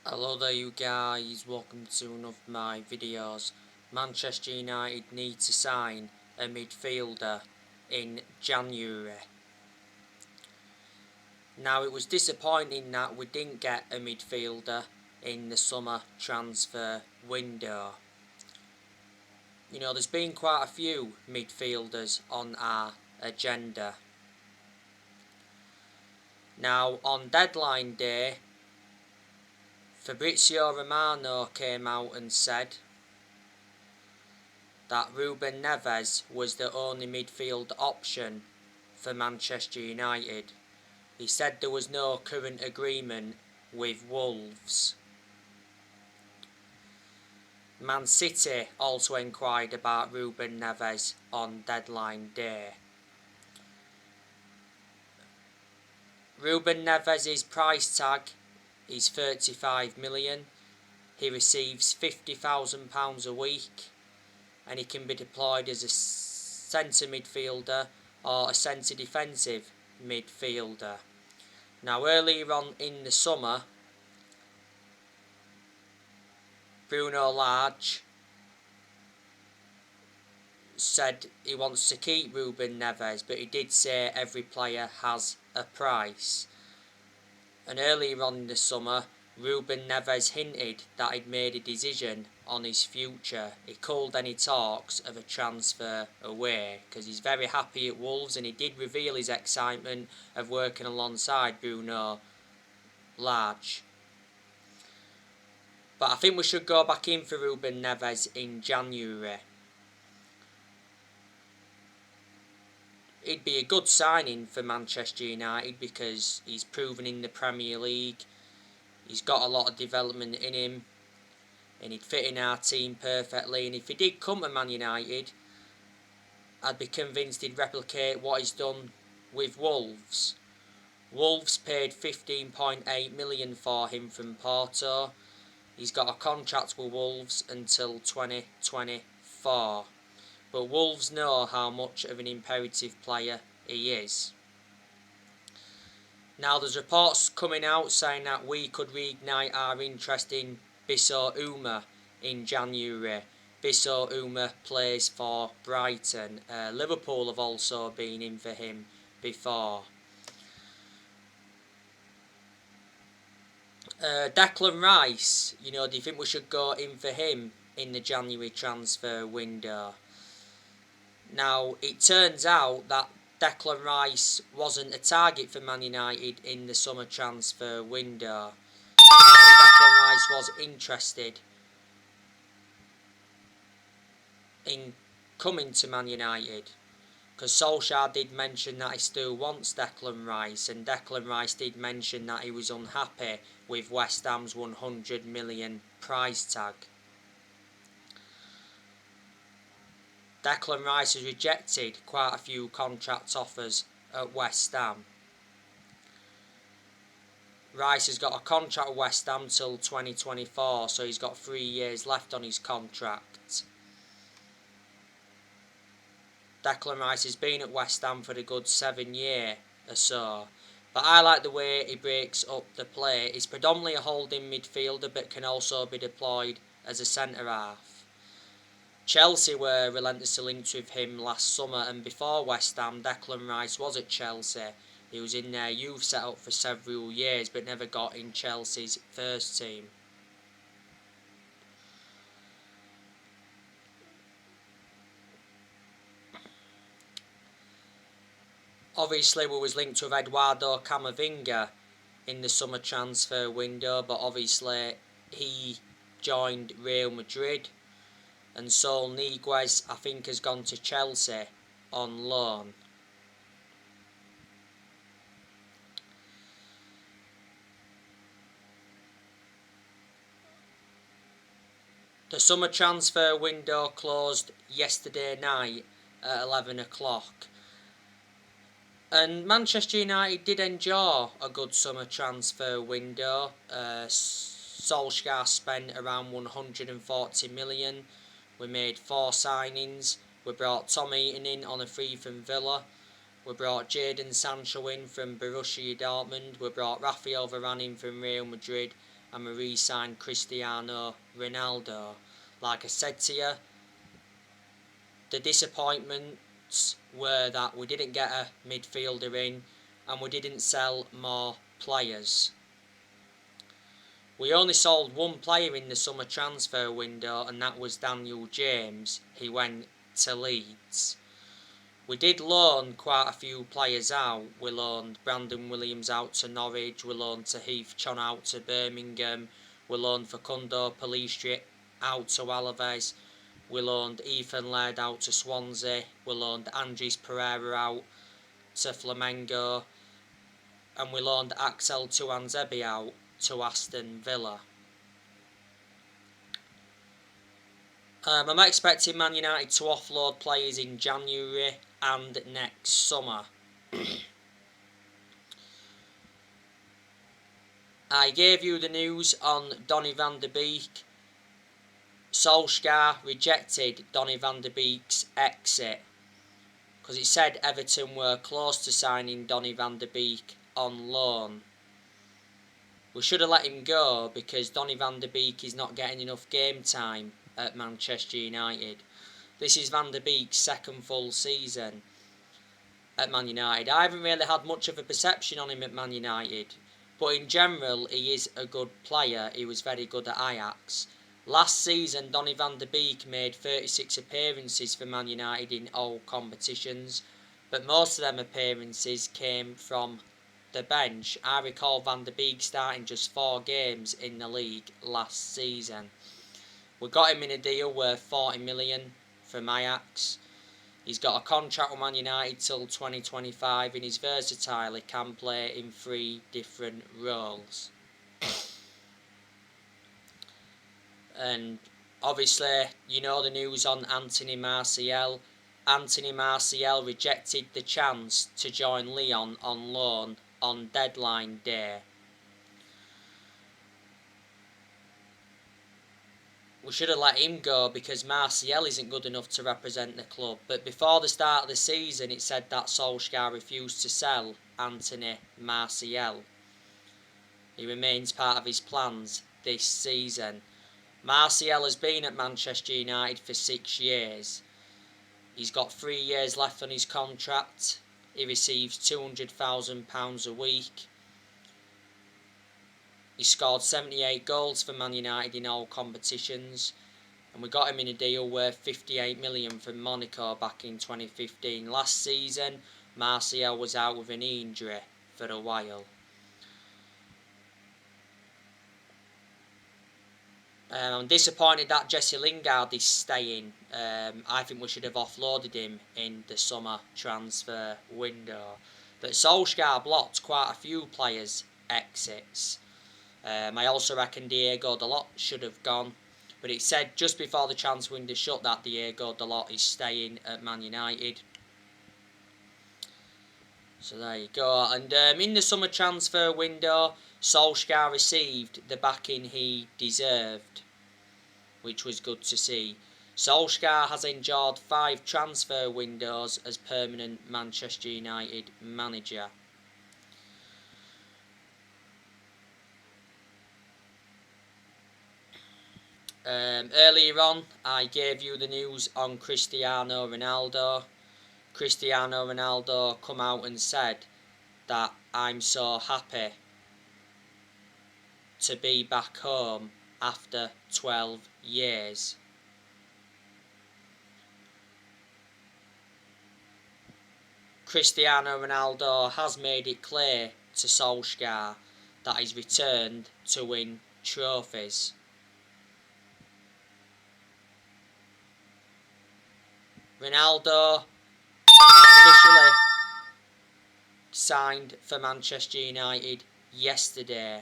Hello there you guys, welcome to one of my videos. Manchester United need to sign a midfielder in January. Now it was disappointing that we didn't get a midfielder in the summer transfer window. You know, there's been quite a few midfielders on our agenda. Now on deadline day, Fabrizio Romano came out and said that Ruben Neves was the only midfield option for Manchester United. He said there was no current agreement with Wolves. Man City also inquired about Ruben Neves on deadline day. Ruben Neves' price tag is 35 million. He receives £50,000 a week, and he can be deployed as a centre midfielder or a centre defensive midfielder. Now earlier on in the summer, Bruno Lage said he wants to keep Ruben Neves, but he did say every player has a price. And earlier on in the summer, Ruben Neves hinted that he'd made a decision on his future. He called any talks of a transfer away because he's very happy at Wolves, and he did reveal his excitement of working alongside Bruno Lage. But I think we should go back in for Ruben Neves in January. It'd be a good signing for Manchester United because he's proven in the Premier League. He's got a lot of development in him, and he'd fit in our team perfectly. And if he did come to Man United, I'd be convinced he'd replicate what he's done with Wolves. Wolves paid 15.8 million for him from Porto. He's got a contract with Wolves until 2024. But Wolves know how much of an imperative player he is. Now there's reports coming out saying that we could reignite our interest in Bissau Uma in January. Bissau Uma plays for Brighton. Liverpool have also been in for him before. Declan Rice, do you think we should go in for him in the January transfer window? Now, it turns out that Declan Rice wasn't a target for Man United in the summer transfer window. Declan Rice was interested in coming to Man United, because Solskjaer did mention that he still wants Declan Rice, and Declan Rice did mention that he was unhappy with West Ham's 100 million price tag. Declan Rice has rejected quite a few contract offers at West Ham. Rice has got a contract with West Ham till 2024, so he's got 3 years left on his contract. Declan Rice has been at West Ham for a good 7 years or so. But I like the way he breaks up the play. He's predominantly a holding midfielder, but can also be deployed as a centre-half. Chelsea were relentlessly linked with him last summer, and before West Ham, Declan Rice was at Chelsea. He was in their youth setup for several years, but never got in Chelsea's first team. Obviously, we was linked with Eduardo Camavinga in the summer transfer window, but obviously he joined Real Madrid. And Saul Niguez, I think, has gone to Chelsea on loan. The summer transfer window closed yesterday night at 11 o'clock. And Manchester United did enjoy a good summer transfer window. Solskjaer spent around 140 million. We made 4 signings. We brought Tom Heaton in on a free from Villa. We brought Jadon Sancho in from Borussia Dortmund. We brought Rafael Varane in from Real Madrid. and we re-signed Cristiano Ronaldo. Like I said to you, the disappointments were that we didn't get a midfielder in and we didn't sell more players. We only sold one player in the summer transfer window, and that was Daniel James. He went to Leeds. We did loan quite a few players out. We loaned Brandon Williams out to Norwich. We loaned to Heath Chon out to Birmingham. We loaned Facundo Pellistri out to Alaves. We loaned Ethan Laird out to Swansea. We loaned Andres Pereira out to Flamengo. And we loaned Axel Tuanzebe out to Aston Villa. I'm expecting Man United to offload players in January and next summer. I gave you the news on Donny van de Beek. Solskjaer rejected Donny van de Beek's exit because it said Everton were close to signing Donny van de Beek on loan. We should have let him go because Donny van de Beek is not getting enough game time at Manchester United. This is Van de Beek's second full season at Man United. I haven't really had much of a perception on him at Man United, but in general he is a good player. He was very good at Ajax. Last season Donny van de Beek made 36 appearances for Man United in all competitions, but most of them appearances came from the bench. I recall Van de Beek starting just 4 games in the league last season. We got him in a deal worth 40 million from Ajax. He's got a contract with Man United till 2025 and he's versatile. He can play in 3 different roles. And obviously, you know the news on Anthony Martial. Anthony Martial rejected the chance to join Lyon on loan on deadline day. We should have let him go because Martial isn't good enough to represent the club. But before the start of the season, it said that Solskjaer refused to sell Anthony Martial. He remains part of his plans this season. Martial has been at Manchester United for 6 years. He's got 3 years left on his contract. He receives £200,000 a week. He scored 78 goals for Man United in all competitions, and we got him in a deal worth 58 million from Monaco back in 2015. Last season, Martial was out with a knee injury for a while. I'm disappointed that Jesse Lingard is staying. I think we should have offloaded him in the summer transfer window. But Solskjaer blocked quite a few players' exits. I also reckon Diego Dalot should have gone. But it said just before the transfer window shut that Diego Dalot is staying at Man United. So there you go. And in the summer transfer window, Solskjaer received the backing he deserved, which was good to see. Solskjaer has endured 5 transfer windows as permanent Manchester United manager. Earlier on, I gave you the news on Cristiano Ronaldo. Cristiano Ronaldo come out and said that I'm so happy to be back home after 12 years. Cristiano Ronaldo has made it clear to Solskjaer that he's returned to win trophies. Ronaldo officially signed for Manchester United yesterday.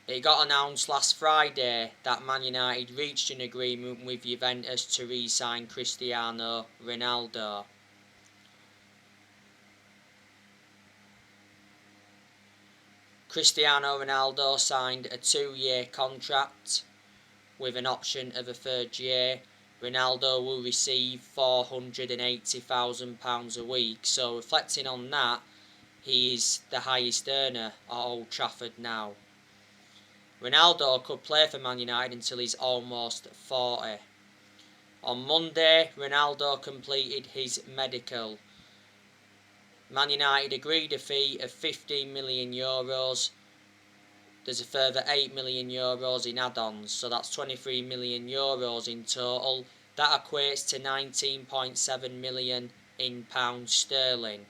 It got announced last Friday that Man United reached an agreement with Juventus to re-sign Cristiano Ronaldo. Cristiano Ronaldo signed a 2-year contract with an option of a 3rd year. Ronaldo will receive £480,000 a week. So reflecting on that, he is the highest earner at Old Trafford now. Ronaldo could play for Man United until he's almost 40. On Monday, Ronaldo completed his medical. Man United agreed a fee of €15 million. There's a further €8 million in add-ons, so that's €23 million in total. That equates to 19.7 million in pounds sterling.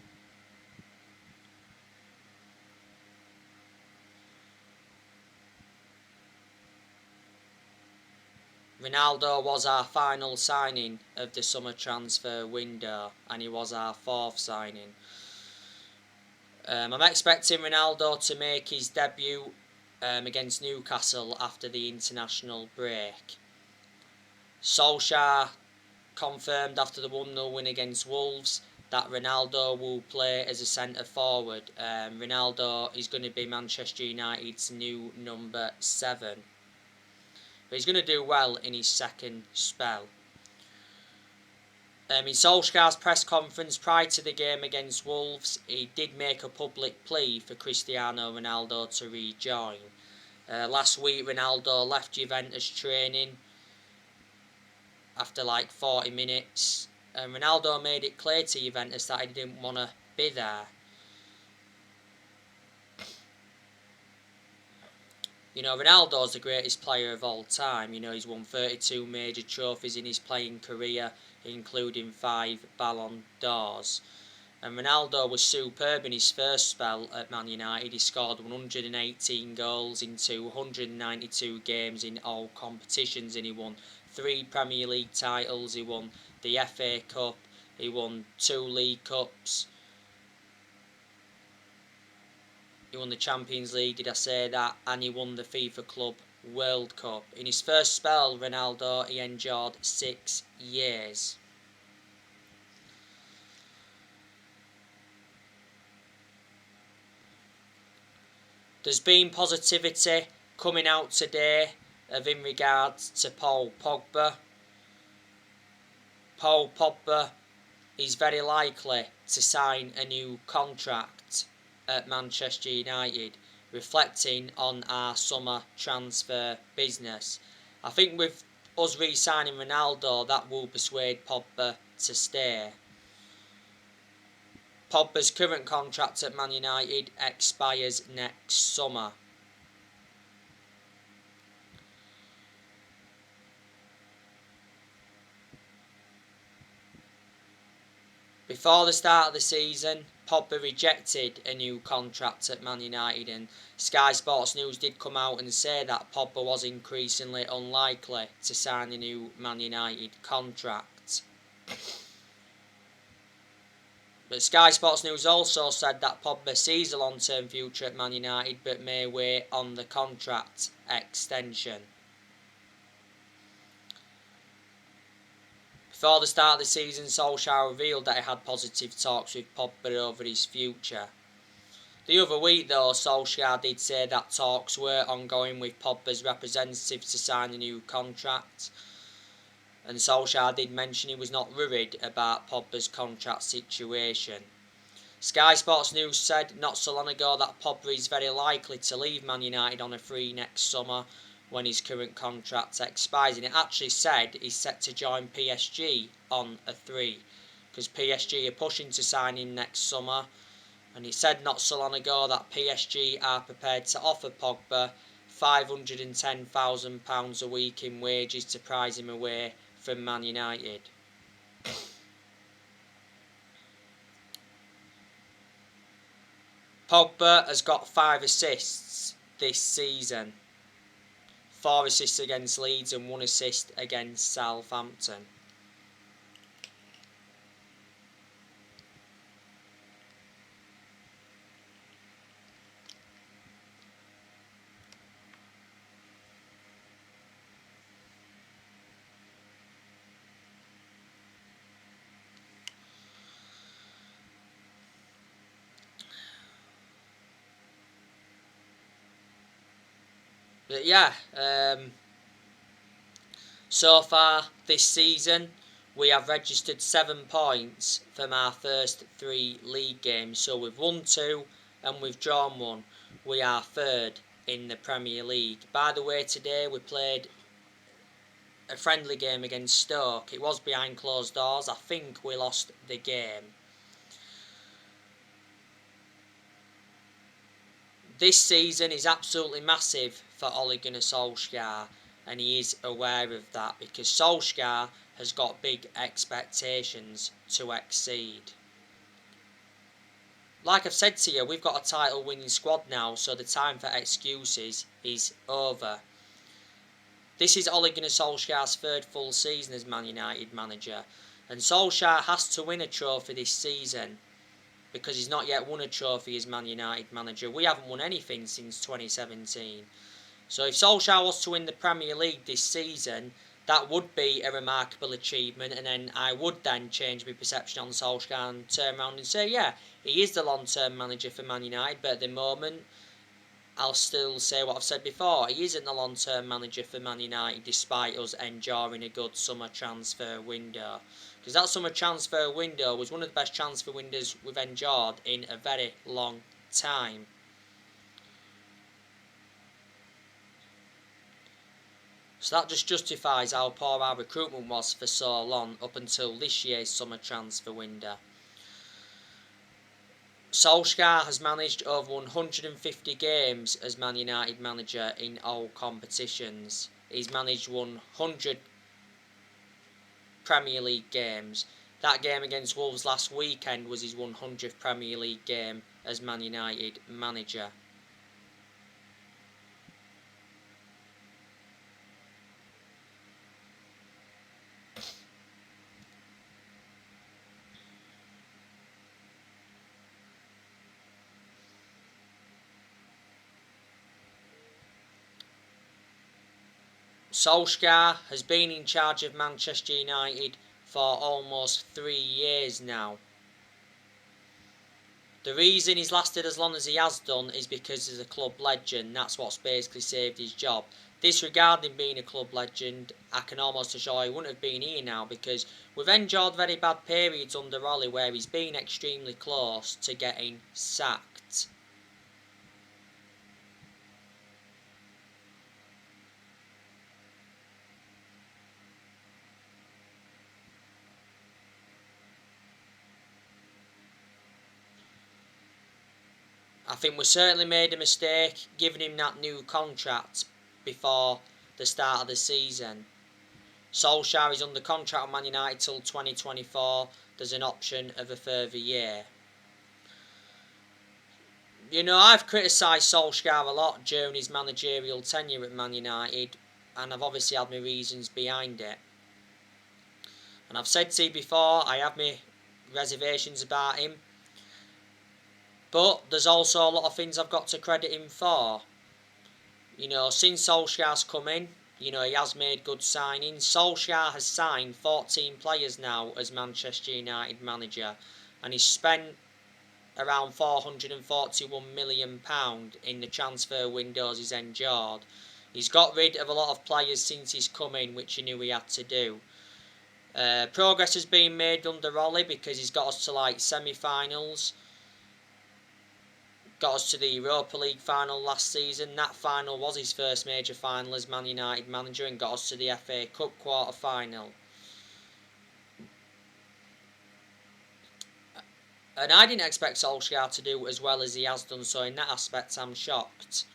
Ronaldo was our final signing of the summer transfer window, and he was our fourth signing. I'm expecting Ronaldo to make his debut against Newcastle after the international break. Solskjaer confirmed after the 1-0 win against Wolves that Ronaldo will play as a centre forward. Ronaldo is going to be Manchester United's new number 7. But he's going to do well in his second spell. In Solskjaer's press conference prior to the game against Wolves, he did make a public plea for Cristiano Ronaldo to rejoin. Last week, Ronaldo left Juventus training after like 40 minutes. And Ronaldo made it clear to Juventus that he didn't want to be there. You know, Ronaldo's the greatest player of all time. You know, he's won 32 major trophies in his playing career, including 5 Ballon d'Ors. And Ronaldo was superb in his first spell at Man United. He scored 118 goals in 292 games in all competitions, and he won 3 Premier League titles. He won the FA Cup, he won 2 League Cups, he won the Champions League, did I say that? And he won the FIFA Club World Cup. In his first spell, Ronaldo, he endured 6 years. There's been positivity coming out today in regards to Paul Pogba. Paul Pogba is very likely to sign a new contract at Manchester United, reflecting on our summer transfer business. I think with us re-signing Ronaldo, that will persuade Pogba to stay. Pogba's current contract at Man United expires next summer. Before the start of the season, Pogba rejected a new contract at Man United, and Sky Sports News did come out and say that Pogba was increasingly unlikely to sign a new Man United contract. But Sky Sports News also said that Pogba sees a long-term future at Man United but may wait on the contract extension. Before the start of the season, Solskjaer revealed that he had positive talks with Pogba over his future. The other week though, Solskjaer did say that talks were ongoing with Pogba's representatives to sign a new contract. And Solskjaer did mention he was not worried about Pogba's contract situation. Sky Sports News said not so long ago that Pogba is very likely to leave Man United on a free next summer when his current contract expires, and it actually said he's set to join PSG on a 3, because PSG are pushing to sign him next summer, and he said not so long ago that PSG are prepared to offer Pogba £510,000 a week in wages to prize him away from Man United. Pogba has got 5 assists this season. 4 assists against Leeds and 1 assist against Southampton. But yeah, so far this season we have registered 7 points from our first 3 league games. So we've won 2 and we've drawn 1. We are third in the Premier League. By the way, today we played a friendly game against Stoke. It was behind closed doors. I think we lost the game. This season is absolutely massive for Ole Gunnar Solskjaer, and he is aware of that because Solskjaer has got big expectations to exceed. Like I've said to you, we've got a title winning squad now, so the time for excuses is over. This is Ole Gunnar Solskjaer's third full season as Man United manager, and Solskjaer has to win a trophy this season because he's not yet won a trophy as Man United manager. We haven't won anything since 2017. So if Solskjaer was to win the Premier League this season, that would be a remarkable achievement, and then I would then change my perception on Solskjaer and turn around and say, yeah, he is the long-term manager for Man United, but at the moment, I'll still say what I've said before. He isn't the long-term manager for Man United despite us enjoying a good summer transfer window. Because that summer transfer window was one of the best transfer windows we've enjoyed in a very long time. So that just justifies how poor our recruitment was for so long up until this year's summer transfer window. Solskjaer has managed over 150 games as Man United manager in all competitions. He's managed 100 Premier League games. That game against Wolves last weekend was his 100th Premier League game as Man United manager. Solskjaer has been in charge of Manchester United for almost 3 years now. The reason he's lasted as long as he has done is because he's a club legend. That's what's basically saved his job. Disregarding being a club legend, I can almost assure he wouldn't have been here now because we've endured very bad periods under Ole where he's been extremely close to getting sacked. I think we certainly made a mistake giving him that new contract before the start of the season. Solskjaer is under contract with Man United till 2024. There's an option of a further year. You know, I've criticised Solskjaer a lot during his managerial tenure at Man United, and I've obviously had my reasons behind it. And I've said to you before, I have my reservations about him. But there's also a lot of things I've got to credit him for. You know, since Solskjaer's come in, you know, he has made good signings. Solskjaer has signed 14 players now as Manchester United manager. And he's spent around £441 million in the transfer windows he's endured. He's got rid of a lot of players since he's come in, which he knew he had to do. Progress has been made under Ole because he's got us to like semi-finals. Got us to the Europa League final last season. That final was his first major final as Man United manager and got us to the FA Cup quarter final. And I didn't expect Solskjaer to do as well as he has done, so in that aspect I'm shocked.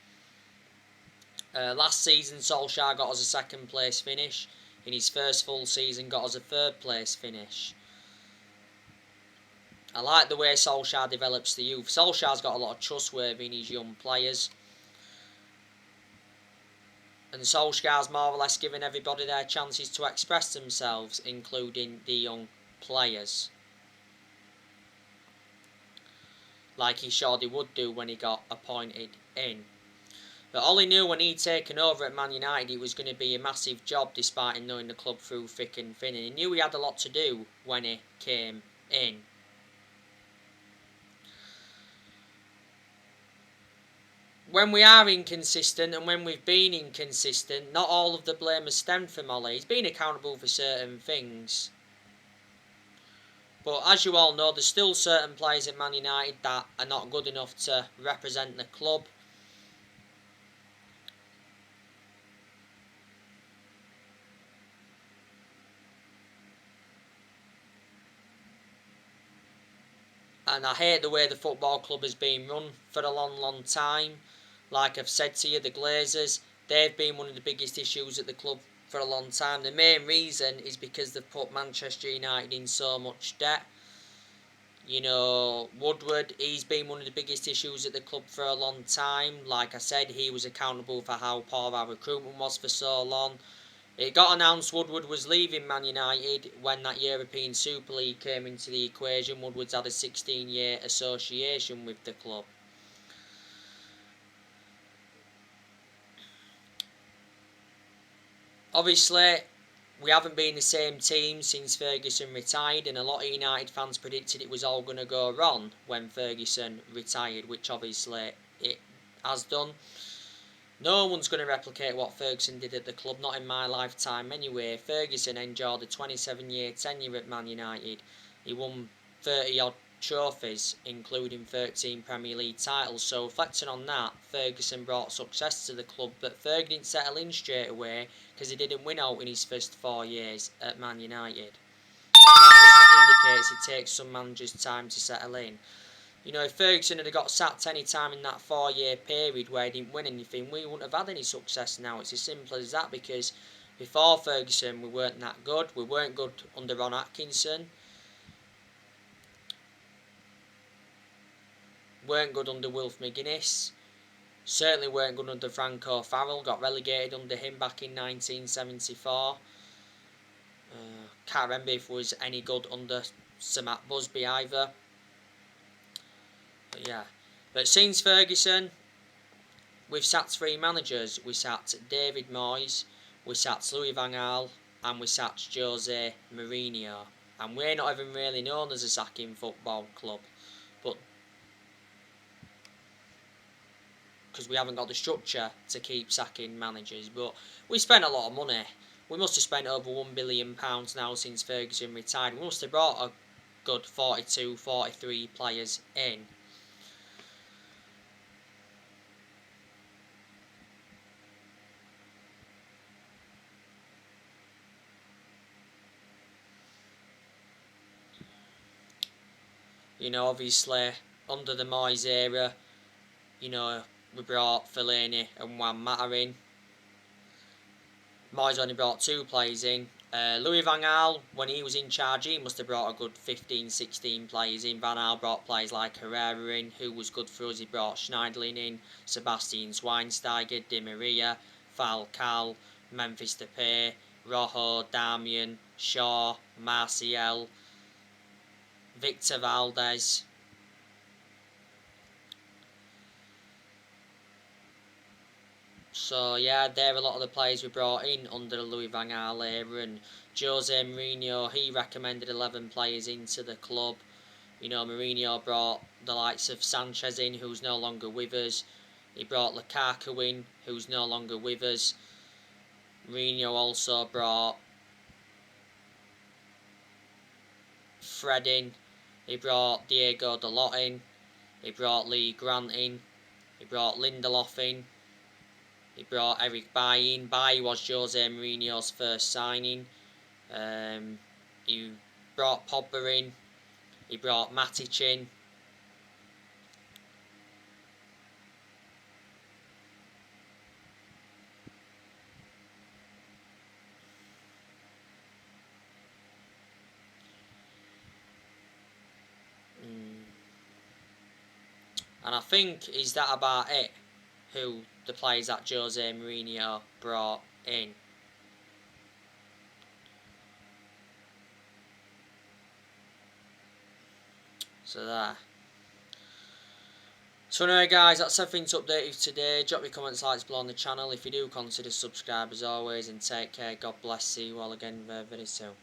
Last season Solskjaer got us a second place finish. In his first full season got us a third place finish. I like the way Solskjaer develops the youth. Solskjaer's got a lot of trustworthy in his young players. And Solskjaer's more or less given everybody their chances to express themselves, including the young players. Like he surely would do when he got appointed in. But Ole knew when he'd taken over at Man United it was going to be a massive job despite him knowing the club through thick and thin. And he knew he had a lot to do when he came in. When we are inconsistent and when we've been inconsistent, not all of the blame has stemmed from Ole. He's been accountable for certain things. But as you all know, there's still certain players at Man United that are not good enough to represent the club. And I hate the way the football club has been run for a long time. Like I've said to you, the Glazers, they've been one of the biggest issues at the club for a long time. The main reason is because they've put Manchester United in so much debt. You know, Woodward, he's been one of the biggest issues at the club for a long time. Like I said, he was accountable for how poor our recruitment was for so long. It got announced Woodward was leaving Man United when that European Super League came into the equation. Woodward's had a 16-year association with the club. Obviously, we haven't been the same team since Ferguson retired, and a lot of United fans predicted it was all going to go wrong when Ferguson retired, which obviously it has done. No one's going to replicate what Ferguson did at the club, not in my lifetime anyway. Ferguson enjoyed a 27-year tenure at Man United. He won 30-odd trophies, including 13 Premier League titles. So reflecting on that, Ferguson brought success to the club, but Ferguson didn't settle in straight away because he didn't win out in his first 4 years at Man United. That indicates it takes some managers time to settle in. You know, if Ferguson had got sacked any time in that 4-year period where he didn't win anything, we wouldn't have had any success now. It's as simple as that, because before Ferguson we weren't that good. We weren't good under Ron Atkinson. Weren't good under Wilf McGuinness. Certainly weren't good under Franco Farrell. Got relegated under him back in 1974. Can't remember if it was any good under Sir Matt Busby either. But since Ferguson, we've sacked 3 managers. We sacked David Moyes, we sacked Louis van Gaal, and we sacked Jose Mourinho. And we're not even really known as a sacking football club, but because we haven't got the structure to keep sacking managers. But we spent a lot of money. We must have spent over £1 billion now since Ferguson retired. We must have brought a good 42, 43 players in. You know, obviously, under the Moyes era, you know, we brought Fellaini and Juan Mata in. Moyes only brought 2 players in. Louis van Gaal, when he was in charge, he must have brought a good 15, 16 players in. Van Gaal brought players like Herrera in, who was good for us. He brought Schneiderlin in, Sebastian Schweinsteiger, Di Maria, Falcao, Memphis Depay, Rojo, Darmian, Shaw, Martial, Victor Valdez. So yeah, they're a lot of the players we brought in under the Louis van Gaal era. And Jose Mourinho, he recommended 11 players into the club. You know, Mourinho brought the likes of Sanchez in, who's no longer with us. He brought Lukaku in, who's no longer with us. Mourinho also brought Fred in. He brought Diego Dalot in. He brought Lee Grant in. He brought Lindelof in. He brought Eric Bailly in. Bailly was Jose Mourinho's first signing. He brought Pogba in. He brought Matic in. And I think, is that about it? Who the players that Jose Mourinho brought in. So there. So anyway guys, that's everything to update you today. Drop your comments, likes below on the channel. If you do, consider subscribe as always, and take care. God bless. See you all again very, very soon.